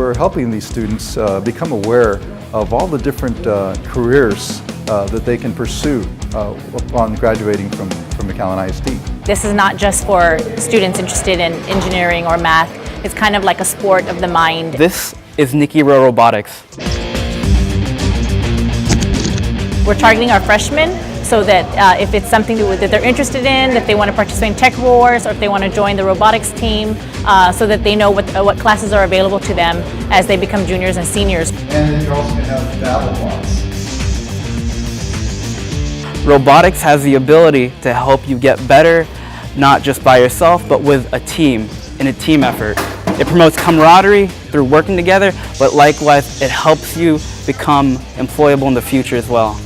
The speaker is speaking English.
we're helping these students become aware of all the different careers that they can pursue upon graduating from McAllen ISD. This is not just for students interested in engineering or math. It's kind of like a sport of the mind. This is Nikki Rowe-Biotics. We're targeting our freshmen so that if it's something that they're interested in, if they want to participate in Tech Wars, or if they want to join the robotics team, so that they know what classes are available to them as they become juniors and seniors. And then you're also going to have battle bots. Robotics has the ability to help you get better, not just by yourself, but with a team, in a team effort. It promotes camaraderie through working together, but likewise, it helps you become employable in the future as well.